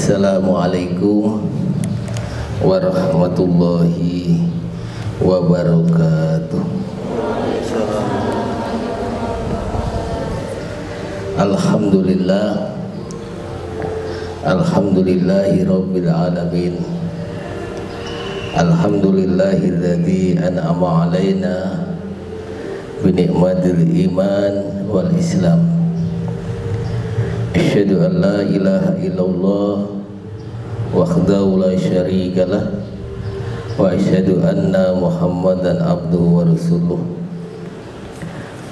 Assalamualaikum warahmatullahi wabarakatuh. Alhamdulillah, alhamdulillahi rabbil alamin. Alhamdulillahilladzi an'ama alaina bi ni'matil iman wal islam. Asyhadu an la ilaha illallah wahdahu la syarika lah wa asyhadu anna Muhammadan abduhu wa rasuluh.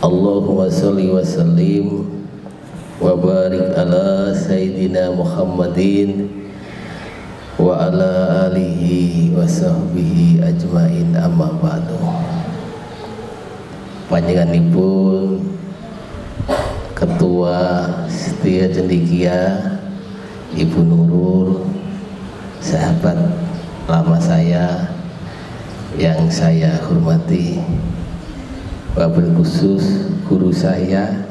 Allahumma shalli wa sallim wa barik ala sayyidina Muhammadin wa ala alihi wa sahbihi ajmain, amma ba'du. Panjenenganipun Ketua Setia Cendekia Ibu Nurul, sahabat lama saya yang saya hormati, wabil khusus guru saya,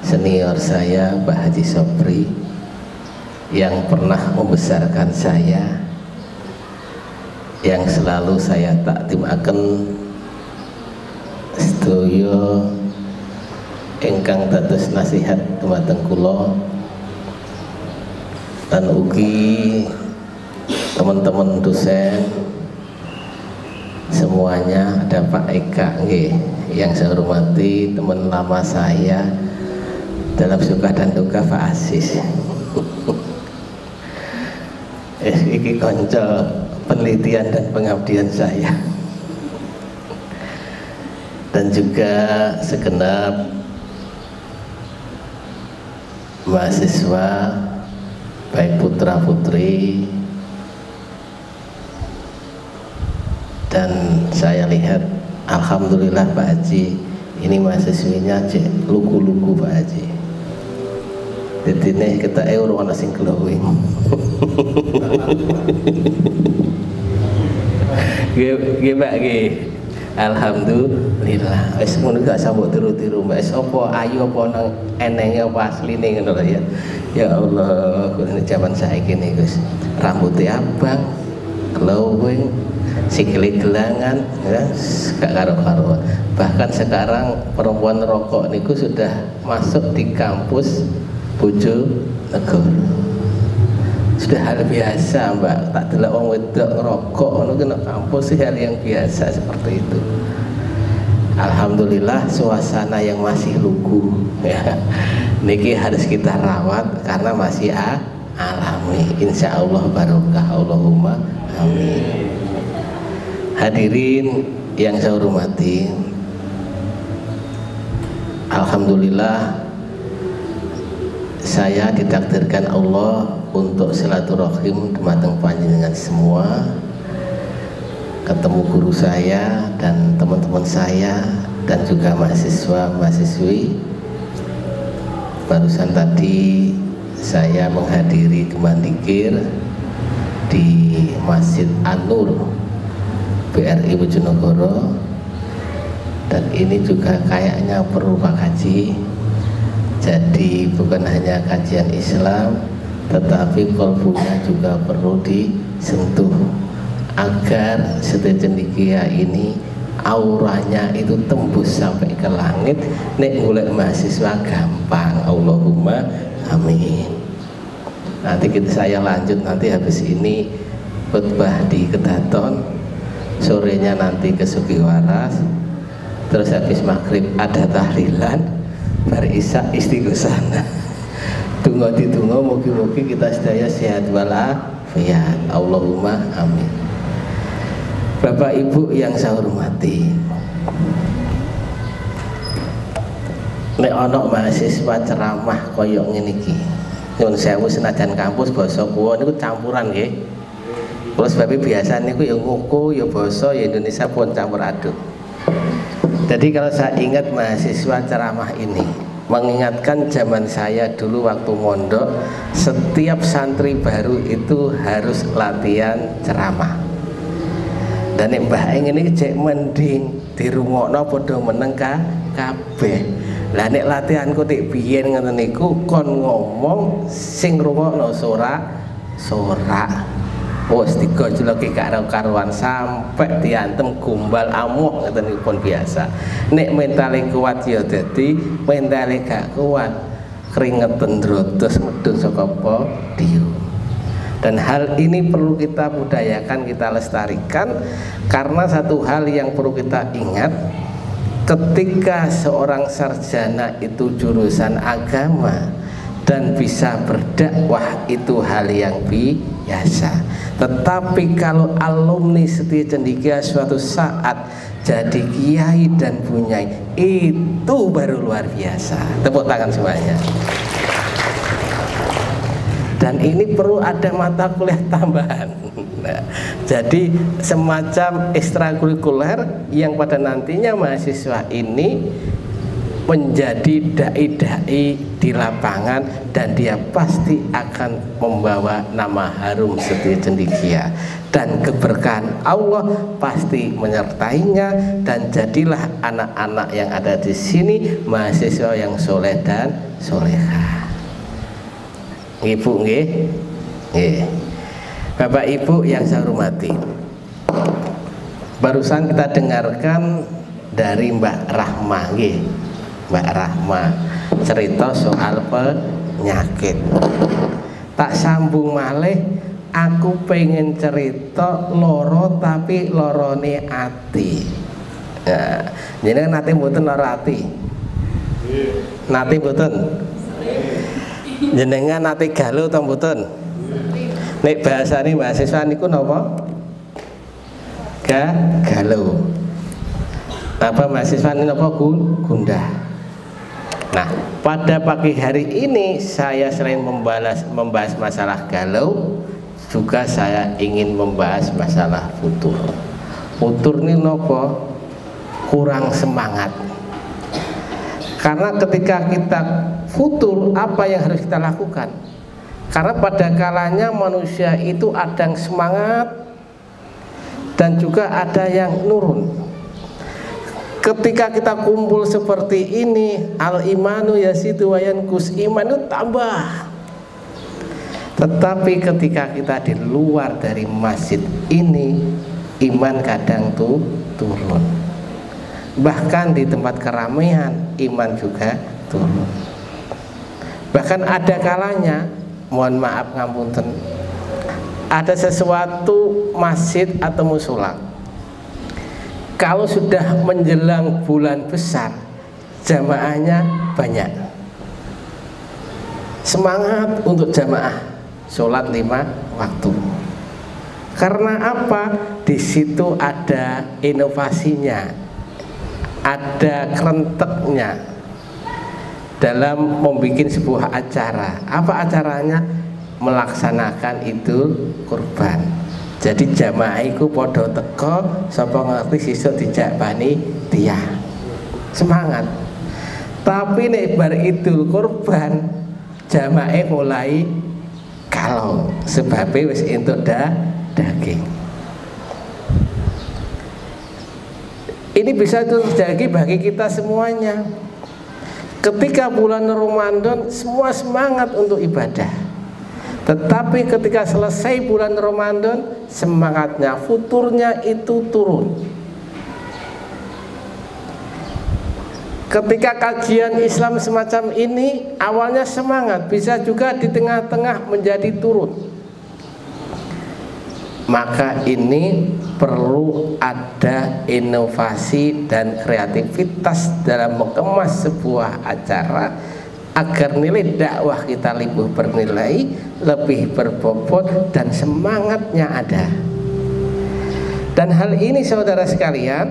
senior saya Pak Haji Sopri yang pernah membesarkan saya, yang selalu saya takdimaken sedaya ingkang dados nasihat dumateng kula, dan ugi teman-teman dosen semuanya. Ada Pak Eka nggih, yang saya hormati, teman lama saya dalam suka dan duka, Pak Asis. Iki konco penelitian dan pengabdian saya, dan juga segenap mahasiswa baik putra putri. Dan saya lihat alhamdulillah Pak Haji, ini mahasiswinya cek lugu-lugu Pak Haji. Jadi nih kita orang sing glowing. Nggih Pak nggih. Alhamdulillah. Wis ngono gak sambut tiru-tiru Mbak. Wis apa ayu apa nang enenge apa asline ngono lho ya. Ya Allah, ini zaman saiki nih Gus. Rambutnya abang, glowing, sikile gelangan, ya, gak karo-karuan. Bahkan sekarang perempuan rokok niku sudah masuk di kampus Bojonegoro. Sudah hal biasa Mbak, tak delok wong wedok ngerokok ngono kena kampus sih hal yang biasa seperti itu. Alhamdulillah suasana yang masih lugu ya. Niki harus kita rawat karena masih alami. Insya Allah barokah, Allahumma amin. Hadirin yang saya hormati, alhamdulillah saya ditakdirkan Allah untuk silaturahim dumateng panjenengan semua, ketemu guru saya dan teman-teman saya dan juga mahasiswa-mahasiswi. Barusan tadi saya menghadiri kemandikir di Masjid An-Nur BRI Bojonegoro, dan ini juga kayaknya perlu Pak Haji. Jadi bukan hanya kajian Islam, tetapi kolbunya juga perlu disentuh agar Setia Cendekia ini auranya itu tembus sampai ke langit. Nek golek mahasiswa gampang, Allahumma amin. Nanti saya lanjut, nanti habis ini khutbah di Kedaton, sorenya nanti ke Sugiwaras, terus habis maghrib ada tahlilan, bar isya istighosah. Tunggu ditunggu, mugi-mugi kita sedaya sehat walafiat, Allahumma amin. Bapak Ibu yang saya hormati, nek ana mahasiswa ceramah koyok ngene iki, nyuwun sewu senajan kampus basa kuwo niku campuran nggih. Kula sebab biasa niku ya ngoko ya basa ya Indonesia pun campur aduk. Jadi kalau saya ingat mahasiswa ceramah ini mengingatkan zaman saya dulu waktu mondok, setiap santri baru itu harus latihan ceramah. Dan Mbah Eng ini cek mending dirungokno padha meneng kabeh. Lah nek latihanku tik biyen ngoten niku kon ngomong sing ngrungokno sorak. Wes digojloki gak karuan sampai diantem gumbal amuk ngeten pun biasa. Nek mentale kuat ya dadi, mentale gak kuat keringetan drodos medhun saka podium. Dan hal ini perlu kita budayakan, kita lestarikan, karena satu hal yang perlu kita ingat, ketika seorang sarjana itu jurusan agama dan bisa berdakwah itu hal yang biasa. Tetapi kalau alumni Setia Cendekia suatu saat jadi kiai dan bunyai, itu baru luar biasa. Tepuk tangan semuanya. Dan ini perlu ada mata kuliah tambahan. Nah, jadi semacam ekstrakurikuler yang pada nantinya mahasiswa ini menjadi dai-dai di lapangan, dan dia pasti akan membawa nama harum Setia Cendekia, dan keberkahan Allah pasti menyertainya, dan jadilah anak-anak yang ada di sini mahasiswa yang soleh dan solehah. Ibu nggih, nggih. Bapak Ibu yang saya hormati, barusan kita dengarkan dari Mbak Rahma, nggih. Mbak Rahma cerita soal penyakit. Tak sambung malih, aku pengen cerita loro tapi lorone ati. Ya, jenengan nate mboten lara ati? Nate mboten? Jenengan nate galuh ta mboten? Nek bahasane mahasiswa niku napa? Galuh. Apa mahasiswa ini napa gundah? Nah, pada pagi hari ini saya selain membahas masalah galau, juga saya ingin membahas masalah futur. Futur ini nopo? Kurang semangat. Karena ketika kita futur, apa yang harus kita lakukan? Karena pada kalanya manusia itu ada yang semangat dan juga ada yang nurun. Ketika kita kumpul seperti ini, al-imanu yasidu wa yanqus, iman itu tambah. Tetapi ketika kita di luar dari masjid ini, iman kadang tuh turun. Bahkan di tempat keramaian, iman juga turun. Bahkan ada kalanya, mohon maaf ngapunten, ada sesuatu masjid atau musola, kalau sudah menjelang bulan besar, jamaahnya banyak. Semangat untuk jamaah sholat 5 waktu. Karena apa? Di situ ada inovasinya, ada kerenteknya dalam membuat sebuah acara. Apa acaranya? Melaksanakan Idul Kurban. Jadi jamaah iku podo teko, sapa ngerti sesuk dijak panitia. Semangat. Tapi nek bar Idul Kurban, jamaah mulai kalau sebabnya wis entuk daging. Ini bisa terjadi bagi kita semuanya. Ketika bulan Ramadan semua semangat untuk ibadah. Tetapi ketika selesai bulan Ramadan, semangatnya, futurnya itu turun. Ketika kajian Islam semacam ini, awalnya semangat, bisa juga di tengah-tengah menjadi turun. Maka ini perlu ada inovasi dan kreativitas dalam mengemas sebuah acara, agar nilai dakwah kita lebih bernilai, lebih berbobot, dan semangatnya ada. Dan hal ini saudara sekalian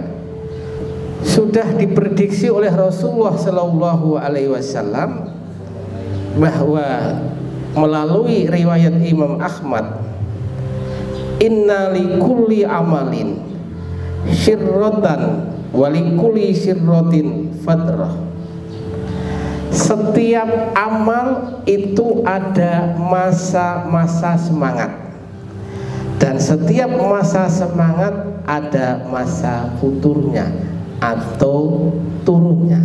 sudah diprediksi oleh Rasulullah Shallallahu Alaihi Wasallam, bahwa melalui riwayat Imam Ahmad, inna likulli amalin syirrotan walikuli syirrotin fadrah. Setiap amal itu ada masa-masa semangat, dan setiap masa semangat ada masa futurnya atau turunnya.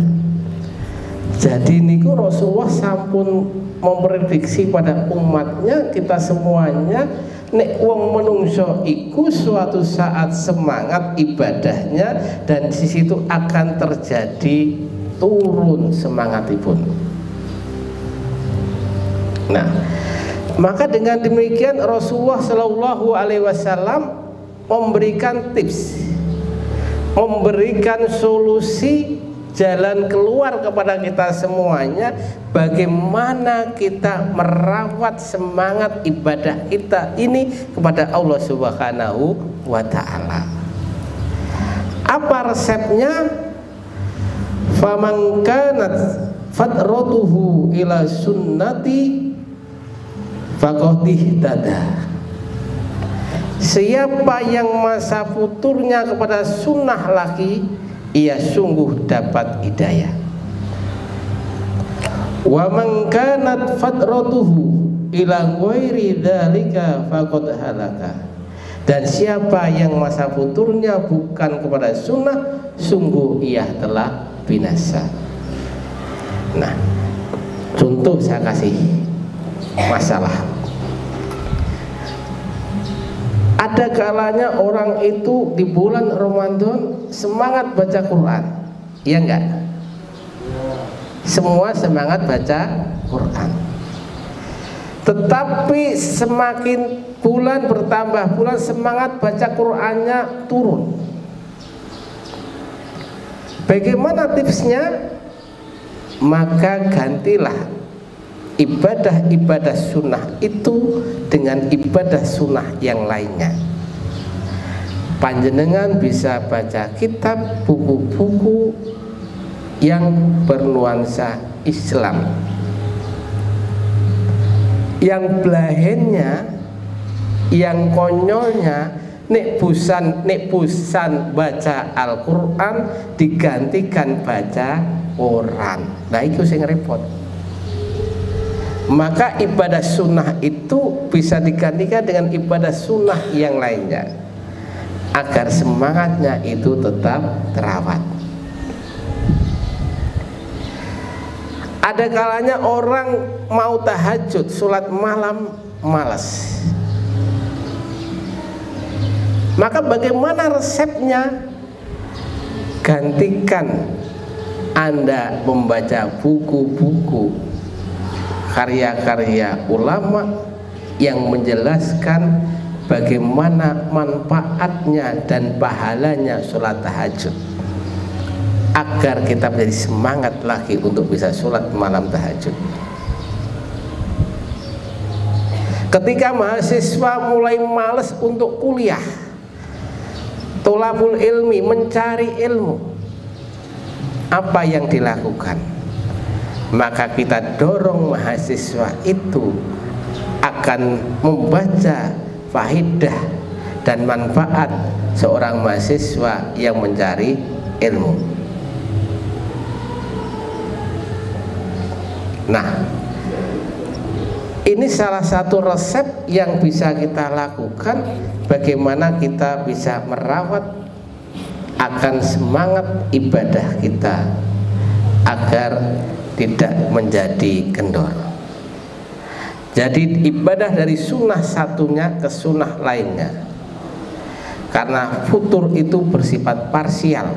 Jadi niku Rasulullah sampun memprediksi pada umatnya, kita semuanya, nek wong menungso iku suatu saat semangat ibadahnya dan di situ akan terjadi turun semangatipun. Nah, maka dengan demikian Rasulullah Shallallahu Alaihi Wasallam memberikan tips, memberikan solusi, jalan keluar kepada kita semuanya, bagaimana kita merawat semangat ibadah kita ini kepada Allah Subhanahu wa Ta'ala. Apa resepnya? Faman kanat fatratuhu ila sunnati faqad ihtada. Siapa yang masa futurnya kepada sunnah lagi, ia sungguh dapat hidayah. Wa man kanat fatratuhu ila ghairi dzalika faqad halaka. Dan siapa yang masa futurnya bukan kepada sunnah, sungguh ia telah binasa. Nah, contoh saya kasih masalah. Ada kalanya orang itu di bulan Ramadan semangat baca Quran, ya enggak? Semua semangat baca Quran. Tetapi semakin bulan bertambah bulan, semangat baca Qurannya turun. Bagaimana tipsnya? Maka gantilah ibadah-ibadah sunnah itu dengan ibadah sunnah yang lainnya. Panjenengan bisa baca kitab, buku-buku yang bernuansa Islam, yang belahennya, yang konyolnya, nek busan baca Al-Quran digantikan baca Quran. Nah itu sing repot. Maka ibadah sunnah itu bisa digantikan dengan ibadah sunnah yang lainnya, agar semangatnya itu tetap terawat. Ada kalanya orang mau tahajud, sholat malam malas. Maka bagaimana resepnya? Gantikan Anda membaca buku-buku karya-karya ulama yang menjelaskan bagaimana manfaatnya dan pahalanya sholat tahajud, agar kita menjadi semangat lagi untuk bisa sholat malam tahajud. Ketika mahasiswa mulai malas untuk kuliah, tolabul ilmi, mencari ilmu, apa yang dilakukan? Maka kita dorong mahasiswa itu akan membaca faidah dan manfaat seorang mahasiswa yang mencari ilmu. Nah, ini salah satu resep yang bisa kita lakukan, bagaimana kita bisa merawat akan semangat ibadah kita agar tidak menjadi kendor. Jadi ibadah dari sunnah satunya ke sunnah lainnya, karena futur itu bersifat parsial.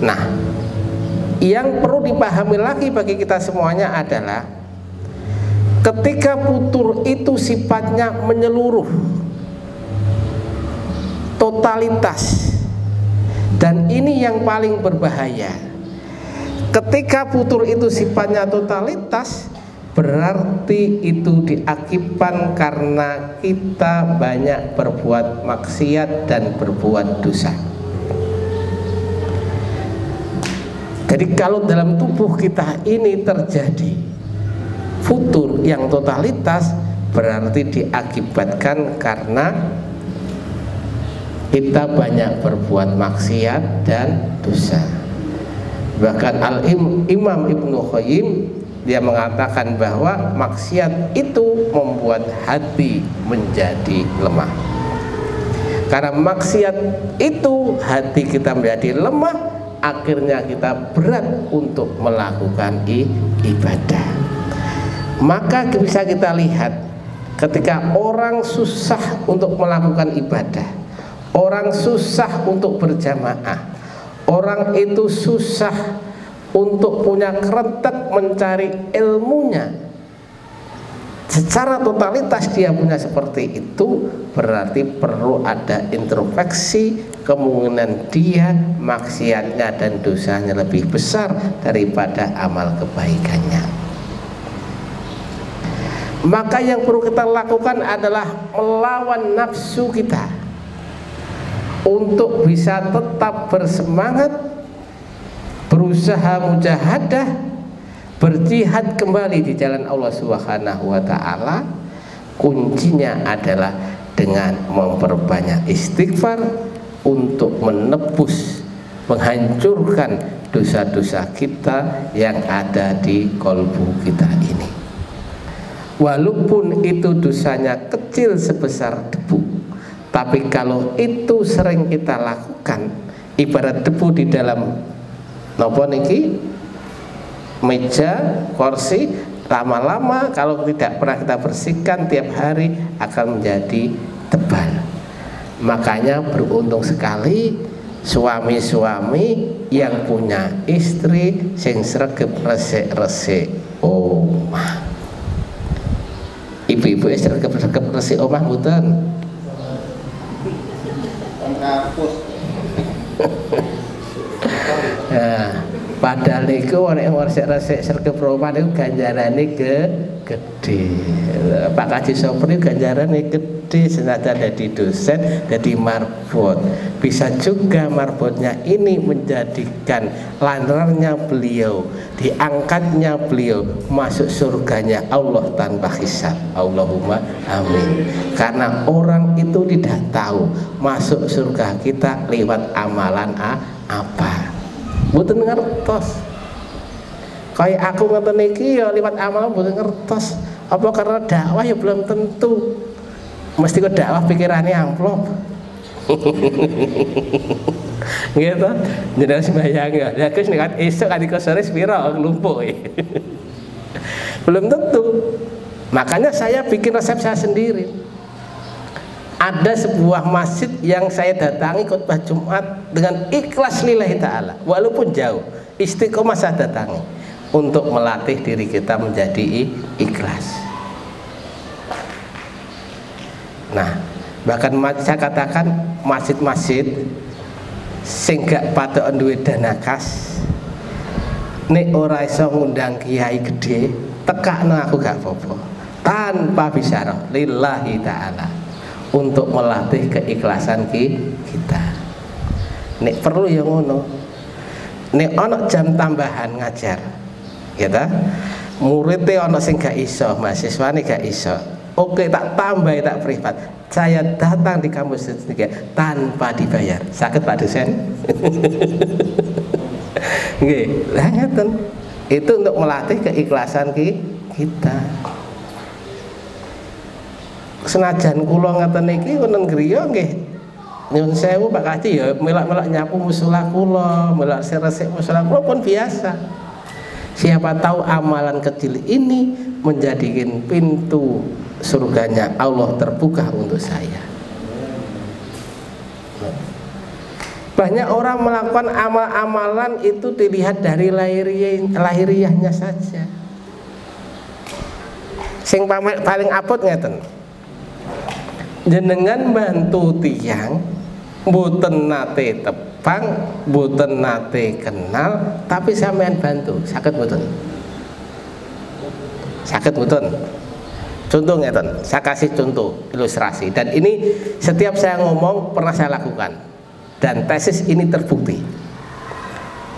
Nah, yang perlu dipahami lagi bagi kita semuanya adalah ketika futur itu sifatnya menyeluruh, totalitas, dan ini yang paling berbahaya. Ketika futur itu sifatnya totalitas, berarti itu diakibatkan karena kita banyak berbuat maksiat dan berbuat dosa. Jadi kalau dalam tubuh kita ini terjadi futur yang totalitas, berarti diakibatkan karena kita banyak berbuat maksiat dan dosa. Bahkan Imam Ibnu Qayyim dia mengatakan bahwa maksiat itu membuat hati menjadi lemah. Karena maksiat itu hati kita menjadi lemah, akhirnya kita berat untuk melakukan ibadah. Maka bisa kita lihat ketika orang susah untuk melakukan ibadah, orang susah untuk berjamaah, orang itu susah untuk punya kerentek mencari ilmunya, secara totalitas dia punya seperti itu, berarti perlu ada introspeksi. Kemungkinan dia maksiatnya dan dosanya lebih besar daripada amal kebaikannya. Maka yang perlu kita lakukan adalah melawan nafsu kita untuk bisa tetap bersemangat, berusaha mujahadah, berjihad kembali di jalan Allah Subhanahu wa taala. Kuncinya adalah dengan memperbanyak istighfar untuk menebus, menghancurkan dosa-dosa kita yang ada di kolbu kita ini. Walaupun itu dosanya kecil sebesar debu, tapi kalau itu sering kita lakukan, ibarat debu di dalam nopo niki meja, kursi, lama-lama kalau tidak pernah kita bersihkan tiap hari akan menjadi tebal. Makanya beruntung sekali suami-suami yang punya istri sing sregep resik-resik omah. Ibu-ibu sregep resik omah mboten? Nah, padahal niku nek resik-resik sregep omah niku ganjarane gede. Pak Kaji Sopri ganjarane gede, senajan jadi dosen, jadi marbot. Bisa juga marbotnya ini menjadikan lanarnya beliau, diangkatnya beliau masuk surganya Allah tanpa hisab. Allahumma amin. Karena orang itu tidak tahu masuk surga kita lewat amalan apa. Mboten ngertos. Kayak aku ngoten niki ya lewat amalan mboten ngertos. Apa karena dakwah ya belum tentu. Mesti kok dakwah pikirannya amplop. Gitu. Jadi sembahyang ya. Ya Gus nek esuk kan sore pira lumpuh. Belum tentu. Makanya saya bikin resep saya sendiri. Ada sebuah masjid yang saya datangi khutbah Jumat dengan ikhlas lillahi ta'ala, walaupun jauh, istiqomah saya datangi untuk melatih diri kita menjadi ikhlas. Nah, bahkan saya katakan masjid-masjid sing gak patok duwe dana kas, nek ora iso ngundang kiai gede, tekakno aku gak apa-apa, tanpa bisyarah lillahi ta'ala, untuk melatih keikhlasan kita. Nek perlu ya ngono. Nek ana jam tambahan ngajar, ya ta? Muridnya ana sing gak iso, mahasiswane gak iso. Oke, tak tambah, tak privat. Saya datang di kampus ini tanpa dibayar. Sakit Pak dosen? Nggih, lha ngeten. Itu untuk melatih keikhlasan kita. Senajan kula ngaten niki wonten griya nggih nyuwun sewu Pak Kaji ya melak-melak nyapu musala kula, melak resik musala kula pun biasa. Siapa tahu amalan kecil ini menjadikan pintu surganya Allah terbuka untuk saya. Banyak orang melakukan amal-amalan itu dilihat dari lahiriahnya saja. Sing paling apot ngeten. Jenengan bantu tiang mboten nate tepang, mboten nate kenal, tapi sampean bantu, saged mboten? Saged mboten? Contoh ngeten, saya kasih contoh ilustrasi, dan ini setiap saya ngomong pernah saya lakukan, dan tesis ini terbukti,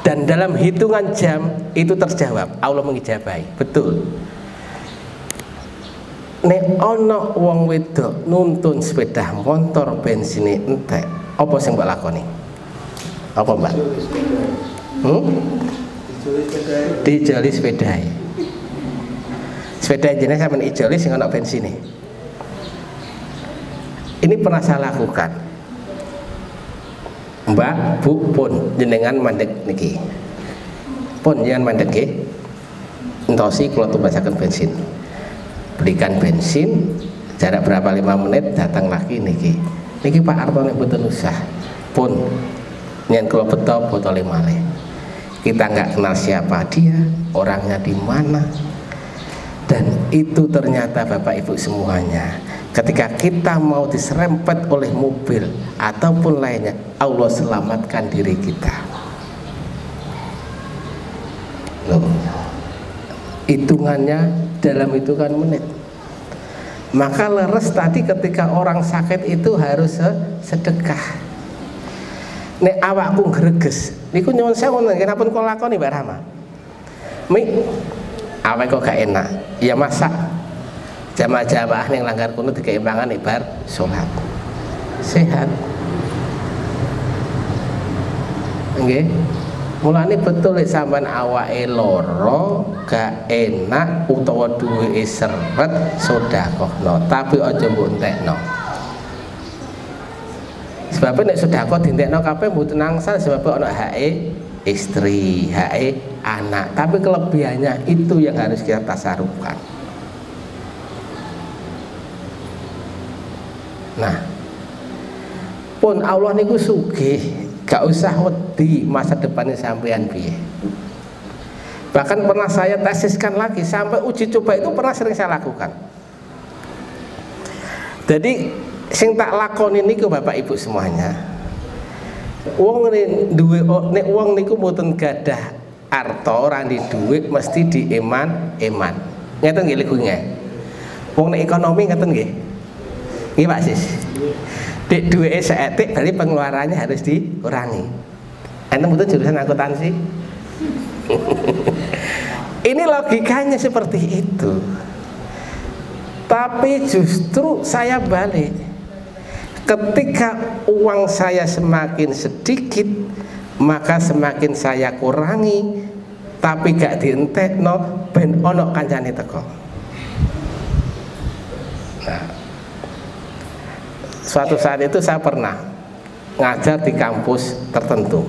dan dalam hitungan jam itu terjawab, Allah mengijabahi, betul. Nek ana wong wedok nuntun sepeda motor bensine entek, apa sing mbok lakoni? Apa, Mbak? Dijoli sepedae. Sepeda jenenge sampeyan ijoli sing ana bensine. Ini pernah saya lakukan. Mbak, Bu, pun jenengan mandek niki. Pun jenengan mandek nggih. Entosi kula tumbasaken bensin. Belikan bensin jarak berapa 5 menit datang lagi niki. Niki Pak Arto nek mboten usah. Pun nyen kula beto botol malih. Kita nggak kenal siapa dia, orangnya di mana. Dan itu ternyata Bapak Ibu semuanya, ketika kita mau diserempet oleh mobil ataupun lainnya, Allah selamatkan diri kita. Loh, hitungannya dalam hitungan menit. Maka leres tadi ketika orang sakit itu harus sedekah. Nek awakku greges niku nyuwun sewu nggih pun kula lakoni Mbak Rahma. Awake kok gak enak, ya masak jamaah-jamaah ning langgar kuno dikeimbangan bar salat. Sehat. Nggih. Mulane betul lek sampean awake lara, gak enak utawa duwe seret sedekahno, tapi aja mbok entekno. Sebab nek sedekah dintekno kabeh mboten angsal sebab ana hake istri, hake anak, tapi kelebihannya itu yang harus kita tasarufkan. Nah, pun Allah niku sugih, gak usah wedi masa depannya sampean piye. Bahkan pernah saya tesiskan lagi sampai uji coba itu pernah sering saya lakukan. Jadi sing tak lakoni niku Bapak Ibu semuanya, wong duwe nek wong niku mboten gadah arta ora di duit mesti dieman. Ngeten nggih liku nggih. Wong nek ekonomi ngeten nggih. Nggih Pak Sis. Dik duweke seetik berarti pengeluarannya harus dikurangi. Enten mboten jurusan akuntansi? Ini logikanya seperti itu. Tapi justru saya balik. Ketika uang saya semakin sedikit, maka semakin saya kurangi, tapi gak dientekno ben ono kancane teko. Nah, suatu saat itu saya pernah ngajar di kampus tertentu.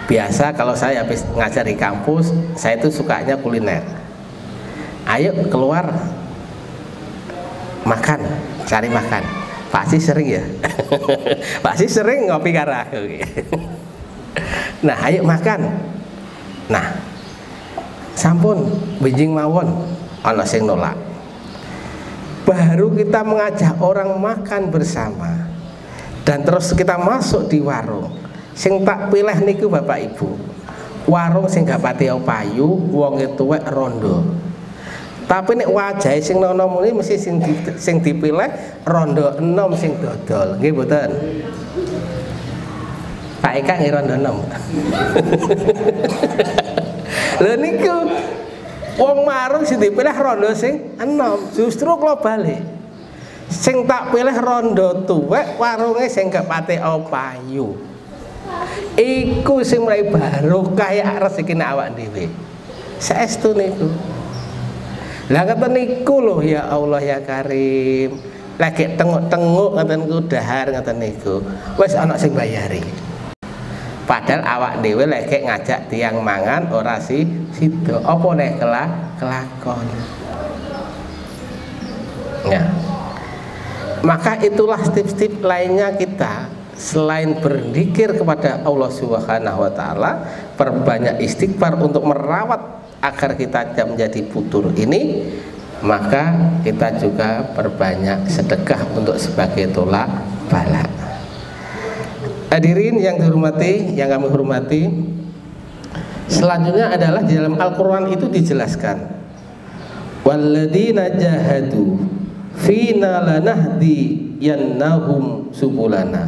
Biasa kalau saya habis ngajar di kampus, saya itu sukanya kuliner. Ayo keluar makan, cari makan. Pasti sering ya. Pasti sering ngopi karo aku. Nah, ayo makan. Nah, sampun benjing mawon ana sing nolak. Baru kita mengajak orang makan bersama dan terus kita masuk di warung. Sing tak pilih niku Bapak Ibu, warung sing gak pati payu, wonge tuwek rondo. Tapi nek wajahe sing nom-nom ini mesti sing dipilih rondo enom sing dodol. Nggih mboten? Pak Eka nggih rondo enom. Lha niku wong marung sing dipilih rondo sing enom, justru kula balik. Sing tak pilih rondo tuwek warunge sing gak pati payu. Iku sing mulai barokah ya rezekine awak dhewe. Saestu niku. Lah kata niku loh ya Allah ya Karim. Lagi tenguk-tenguk ngaten ku dahar ngaten niku. Wis ana sing bayari. Padahal awak dhewe lagi ngajak tiang mangan ora sida. Apa nek kelakon. Ya. Maka itulah tips-tips lainnya kita selain berzikir kepada Allah Subhanahu wa taala, perbanyak istighfar untuk merawat agar kita tidak menjadi putur ini, maka kita juga perbanyak sedekah untuk sebagai tolak bala. Hadirin yang dihormati, yang kami hormati, selanjutnya adalah di dalam Al-Quran itu dijelaskan, walladzina jahadu fina lanahdiyannahum subulana,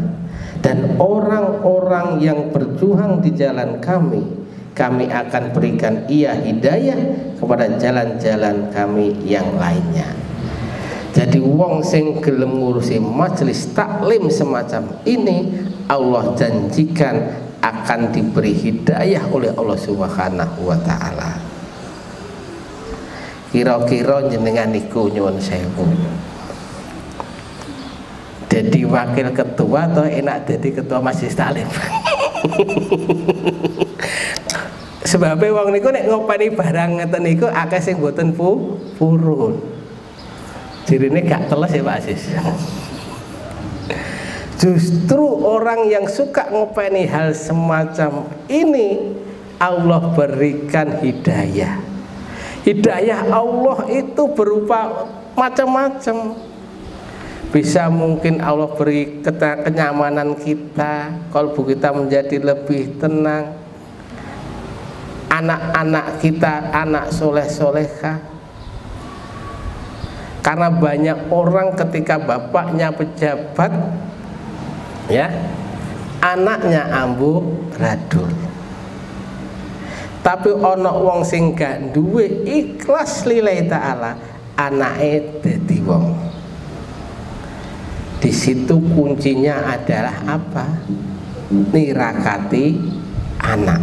dan orang-orang yang berjuang di jalan kami akan berikan ia hidayah kepada jalan-jalan kami yang lainnya. Jadi wong sing gelem ngurusi majelis taklim semacam ini, Allah janjikan akan diberi hidayah oleh Allah Subhanahu wa taala. Kira-kira jenengan niku nyuwun sewu, jadi wakil ketua atau enak jadi ketua majelis taklim? Sebabnya wong niku nek ngopeni barang ngeten niku akeh sing mboten purun. Jirine gak teles ya Pak Aziz. Justru orang yang suka ngopeni hal semacam ini Allah berikan hidayah. Hidayah Allah itu berupa macam-macam. Bisa mungkin Allah beri kenyamanan kita, kalbu kita menjadi lebih tenang. Anak-anak kita anak soleh-soleha. Karena banyak orang ketika bapaknya pejabat, ya, anaknya amburadul. Tapi ono wong sing gak duwe ikhlas lillahi ta'ala, anake dadi wong. Di situ kuncinya adalah apa? Nirakati anak.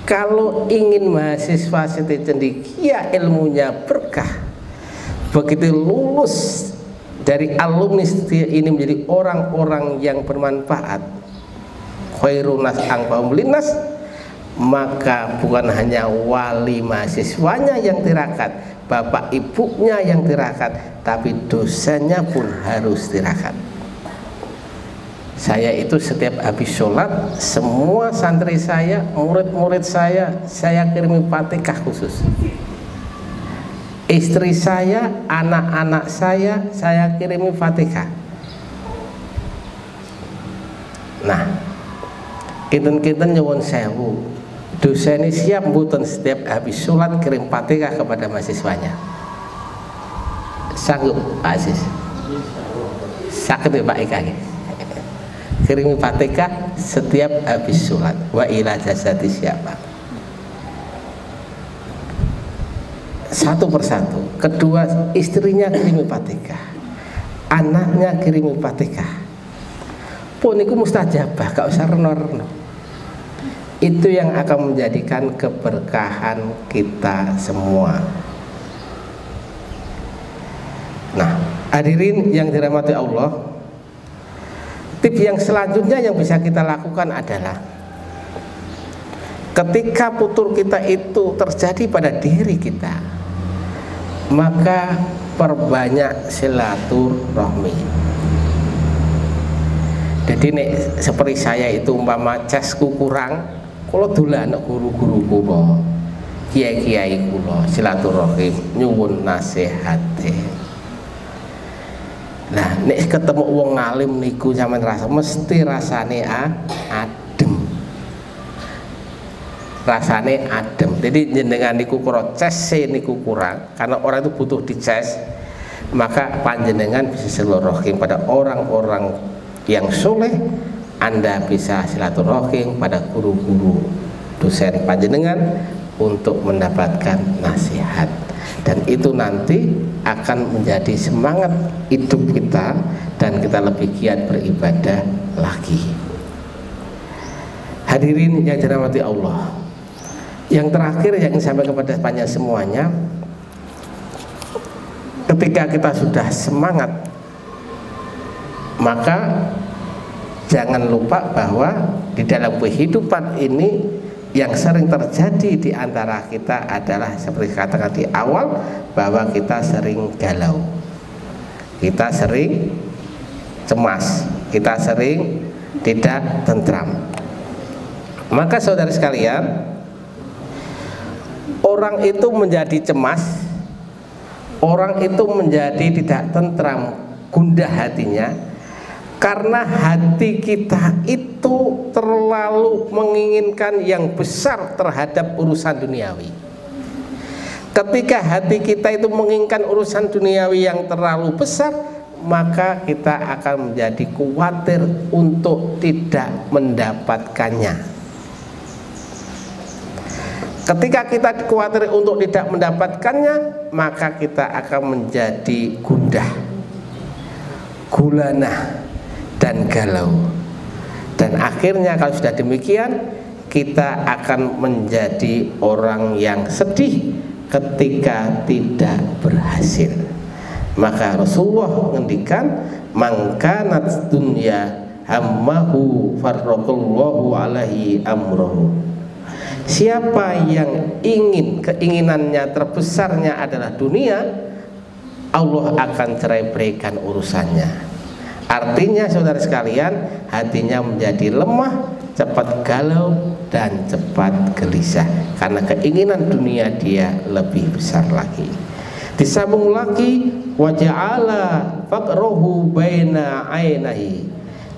Kalau ingin mahasiswa Siti Cendekia ilmunya berkah, begitu lulus dari alumni ini menjadi orang-orang yang bermanfaat, khairun nas anfa'uhum linnas, maka bukan hanya wali mahasiswanya yang tirakat, bapak ibunya yang tirakat, tapi dosanya pun harus tirakat. Saya itu setiap habis sholat, semua santri saya, murid-murid saya kirimi Fatihah khusus. Istri saya, anak-anak saya kirimi Fatihah. Nah, kinten-kinten nyuwun sewu, dosa ini siap mboten setiap habis sholat kirim Fatihah kepada mahasiswanya. Sanggup Pak Aziz? Sakit ya Pak Ika? Kirimi Fatihah setiap habis sholat. Wa ila jasadi siapa? Satu persatu. Kedua, istrinya kirimi Fatihah, anaknya kirimi Fatihah. Pun itu mustajabah, gak usah reno-reno. Itu yang akan menjadikan keberkahan kita semua. Nah, hadirin yang dirahmati Allah, tips yang selanjutnya yang bisa kita lakukan adalah ketika putur kita itu terjadi pada diri kita, maka perbanyak silaturahmi. Jadi nek seperti saya itu umpama casku kurang, kalau dolan guru-guru kula, kiai-kiai kula silaturahim nyuwun nasihate. Nah, nek ketemu wong alim niku sampean rasa mesti rasane adem. Rasane adem. Jadi jenengan niku proces niku kurang, karena orang itu butuh dices, maka panjenengan bisa silaturahim pada orang-orang yang soleh. Anda bisa silaturahim pada guru-guru dosen panjenengan untuk mendapatkan nasihat, dan itu nanti akan menjadi semangat hidup kita dan kita lebih giat beribadah lagi. Hadirin yang dirahmati Allah, yang terakhir yang saya sampaikan kepada panjenengan semuanya, ketika kita sudah semangat, maka jangan lupa bahwa di dalam kehidupan ini yang sering terjadi di antara kita adalah seperti katakan di awal, bahwa kita sering galau, kita sering cemas, kita sering tidak tentram. Maka saudara sekalian, orang itu menjadi cemas, orang itu menjadi tidak tentram, gundah hatinya, karena hati kita itu terlalu menginginkan yang besar terhadap urusan duniawi. Ketika hati kita itu menginginkan urusan duniawi yang terlalu besar, maka kita akan menjadi khawatir untuk tidak mendapatkannya. Ketika kita khawatir untuk tidak mendapatkannya, maka kita akan menjadi gundah, gulana, dan galau. Dan akhirnya kalau sudah demikian, kita akan menjadi orang yang sedih ketika tidak berhasil. Maka Rasulullah mengendikan, mangkanat dunya hammahu farraqallahu alaihi amrohu. Siapa yang ingin keinginannya terbesarnya adalah dunia, Allah akan cerai beraikan urusannya. Artinya saudara sekalian, hatinya menjadi lemah, cepat galau dan cepat gelisah karena keinginan dunia dia lebih besar lagi. Disambung lagi, waja'ala faqrahu baina ainahi,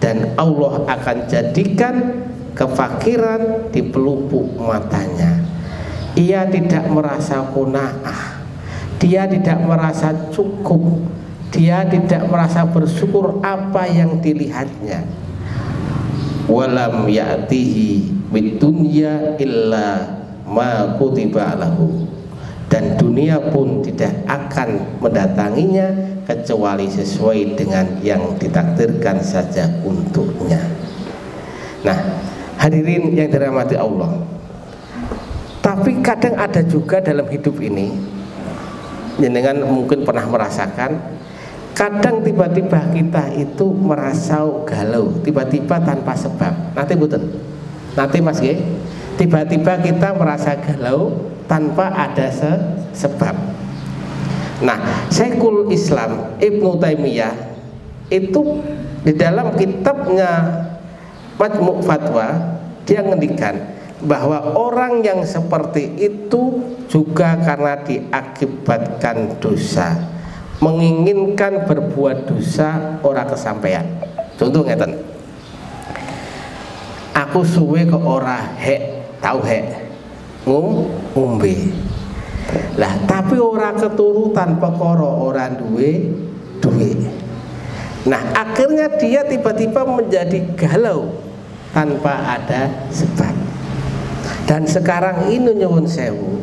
dan Allah akan jadikan kefakiran di pelupuk matanya. Ia tidak merasa qanaah, dia tidak merasa cukup, dia tidak merasa bersyukur apa yang dilihatnya. Walam ya'tihi bidunya illa ma kutiba lahu, dan dunia pun tidak akan mendatanginya kecuali sesuai dengan yang ditakdirkan saja untuknya. Nah, hadirin yang dirahmati Allah, tapi kadang ada juga dalam hidup ini, jenengan mungkin pernah merasakan, kadang tiba-tiba kita itu merasa galau, tiba-tiba tanpa sebab. Nanti buten, nanti mas G, tiba-tiba kita merasa galau tanpa ada sebab. Nah, Syekhul Islam Ibnu Taimiyah itu di dalam kitabnya Majmu' Fatwa, dia ngendikan bahwa orang yang seperti itu juga karena diakibatkan dosa, menginginkan berbuat dosa ora kesampaian. Contoh ngeten, aku suwe ke ora hek, tau hek ngombe lah, tapi ora keturu tanpa koro, ora duwe. Nah, akhirnya dia tiba-tiba menjadi galau tanpa ada sebab. Dan sekarang ini nyuwun sewu,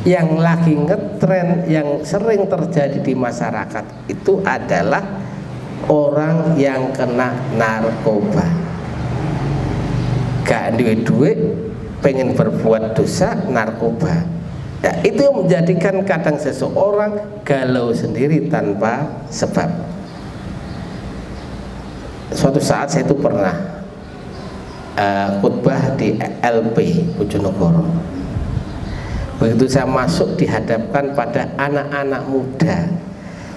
yang lagi ngetren, yang sering terjadi di masyarakat itu adalah orang yang kena narkoba, gak duwe duit, pengen berbuat dosa, narkoba. Ya, itu yang menjadikan kadang seseorang galau sendiri tanpa sebab. Suatu saat saya itu pernah khutbah di LP Bojonegoro. Begitu saya masuk, dihadapkan pada anak-anak muda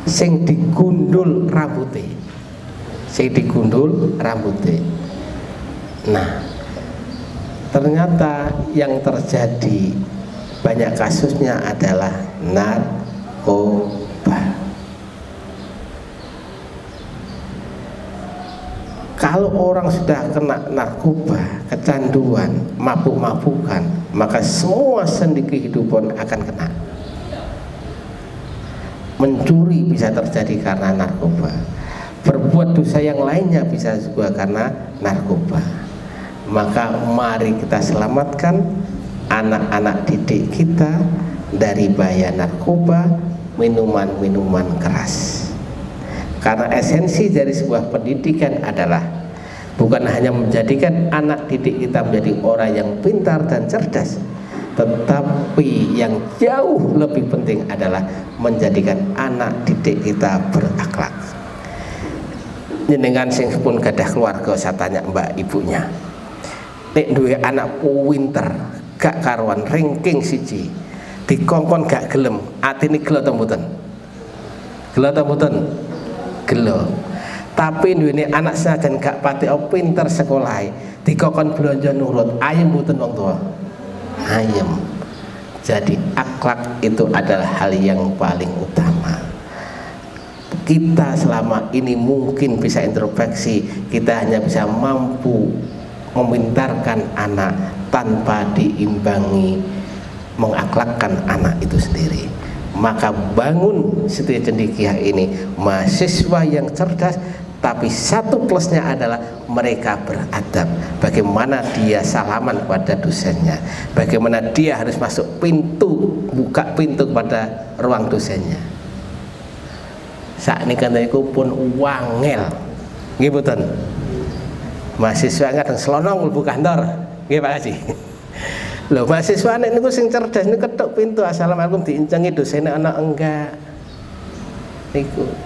sing digundul rambutnya, Nah, ternyata yang terjadi banyak kasusnya adalah narkoba. Kalau orang sudah kena narkoba, kecanduan, mabuk-mabukan, maka semua sendi kehidupan akan kena. Mencuri bisa terjadi karena narkoba, berbuat dosa yang lainnya bisa juga karena narkoba. Maka mari kita selamatkan anak-anak didik kita dari bahaya narkoba, minuman-minuman keras. Karena esensi dari sebuah pendidikan adalah bukan hanya menjadikan anak didik kita menjadi orang yang pintar dan cerdas, tetapi yang jauh lebih penting adalah menjadikan anak didik kita berakhlak. Jenengan sing pun gadah keluarga, saya tanya mbak ibunya, nek duwe anak pinter gak karuan ranking siji, dikongkon gak gelem, atine gelo ta mboten? Gelo ta mboten? Gelo. Tapi duwe anak senajan gak pati pinter sekolah, dikongkon blonjo nurut, ayem mboten wong tua? Ayem. Jadi akhlak itu adalah hal yang paling utama. Kita selama ini mungkin bisa introspeksi, kita hanya bisa mampu memintarkan anak tanpa diimbangi mengakhlakkan anak itu sendiri. Maka bangun Siti Cendekiah ini mahasiswa yang cerdas, tapi satu plusnya adalah mereka beradab. Bagaimana dia salaman pada dosennya, bagaimana dia harus masuk pintu, buka pintu pada ruang dosennya. Saat ini kan aku pun wangel, nggih mboten? Mahasiswa kadang selonong mlebu kantor, nggih Pak Haji. Loh, mahasiswa nek niku sing cerdas niku ketok pintu, assalamualaikum, diincengi dosene ana enggak.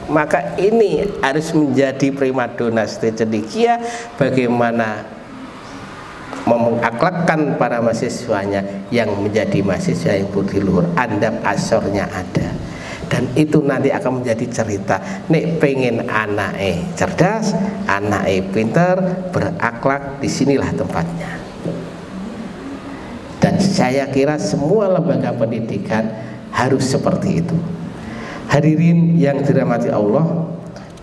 Maka ini harus menjadi primadona cendekia, bagaimana mengaklakkan para mahasiswanya yang menjadi mahasiswa yang budi luhur, adab asornya ada. Dan itu nanti akan menjadi cerita. Nek pengen anake cerdas, anake pinter, berakhlak, disinilah tempatnya. Dan saya kira semua lembaga pendidikan harus seperti itu. Hadirin yang dirahmati Allah,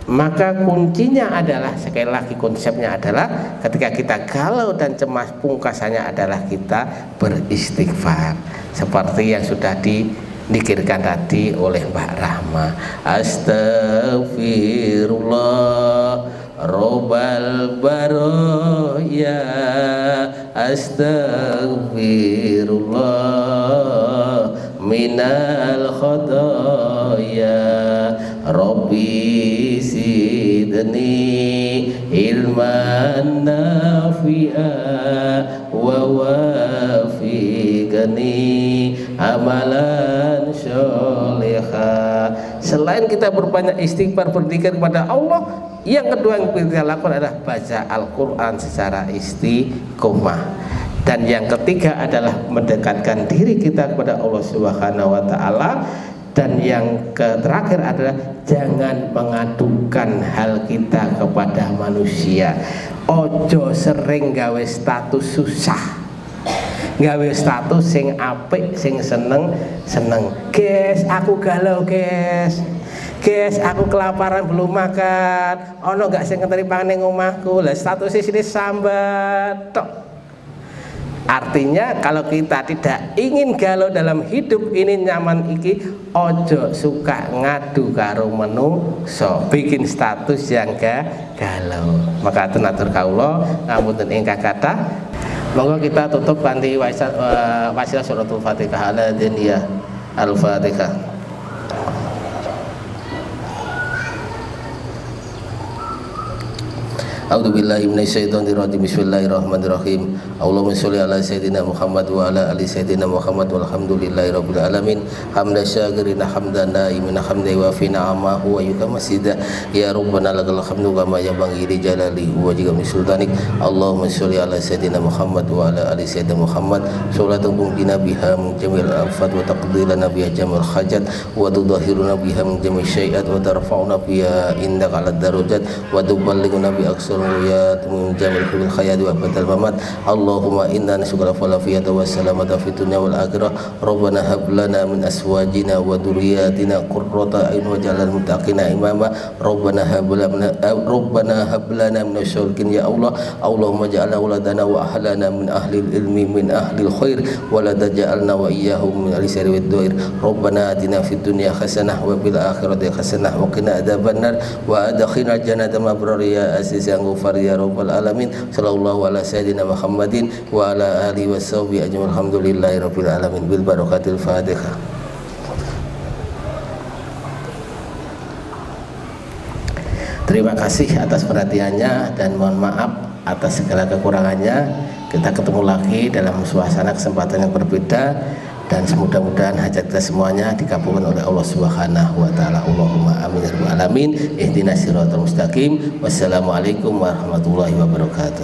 maka kuncinya adalah, sekali lagi konsepnya adalah, ketika kita galau dan cemas, pungkasannya adalah kita beristighfar, seperti yang sudah dikirkan tadi oleh Mbak Rahma. Astaghfirullah Robbal baroya, astaghfirullah minal khotoya, Rabbi sidni ilman nafi'a wa wafiqni amalan sholihah. Selain kita berbanyak istighfar, berzikir kepada Allah, yang kedua yang kita lakukan adalah baca Al-Quran secara istiqomah. Dan yang ketiga adalah mendekatkan diri kita kepada Allah Subhanahu wa Ta'ala. Dan yang terakhir adalah jangan mengadukan hal kita kepada manusia. Ojo sering gawe status susah, gawe status sing apik, sing seneng. Guys, aku galau guys. Guys, aku kelaparan belum makan. Ono gak sing ngenteni pangan ning omahku. Lah statusnya sini sambat tok. Artinya kalau kita tidak ingin galau dalam hidup ini nyaman iki, ojo suka ngadu karo menungso, bikin status yang galau. Maka atur kaula ngapunten ingkang kathah. Monggo kita tutup kanthi wasilah suratul Fatihah ala diniyah. Al-Fatihah. A'udzubillahi minasyaitonirrajim. Bismillahirrahmanirrahim. Allahumma sholli ala sayyidina Muhammad wa ala ali sayyidina Muhammad walhamdulillahirabbil alamin. Hamdan syakirina hamdan naimina hamdan wa fi ni'amahu wa yukamasida. Ya rabbana lakal hamdu kama yanbaghi li jalali wa wajhi sultanik. Allahumma sholli ala sayyidina Muhammad wa ala ali sayyidina Muhammad sholatan tuqina biha min jamil afat wa taqdilana biha jamil hajat wa tudahhiruna biha min jamil syai'at wa tarfa'una biha indaka ala darajat wa tuballighuna bi aqsa ya min jamil bil khayat wa badal mamat. Allahumma inna nas'aluka al-afiyata wa salamata fid dunya wal akhirah. Rabbana hab lana min aswajina wa dhurriyyatina qurrata a'yun waj'alna muttaqina imama. Rabbana hab lana min asyolihin ya Allah. Allahumma ja'alna auladana wa ahlana min ahli ilmi min ahli khair wa la taj'alna wa iyyahum min ahli syarri wad dhair. Rabbana atina fid dunya hasanah wa fil akhirati hasanah wa qina adzabannar wa adkhilna jannata mabrar ya aziz ya Ghafar ya Rabbal alamin. Sallallahu ala sayyidina Muhammadin wa ala alihi washabihi ajmain. Alhamdulillahi rabbil alamin bil barakatil Fatihah. Terima kasih atas perhatiannya dan mohon maaf atas segala kekurangannya. Kita ketemu lagi dalam suasana kesempatan yang berbeda, dan semoga-mudahan hajat kita semuanya dikabulkan oleh Allah Subhanahu wa Ta'ala. Allahumma amin ya rabbal alamin. Ihdinas siratal mustaqim. Wassalamualaikum warahmatullahi wabarakatuh.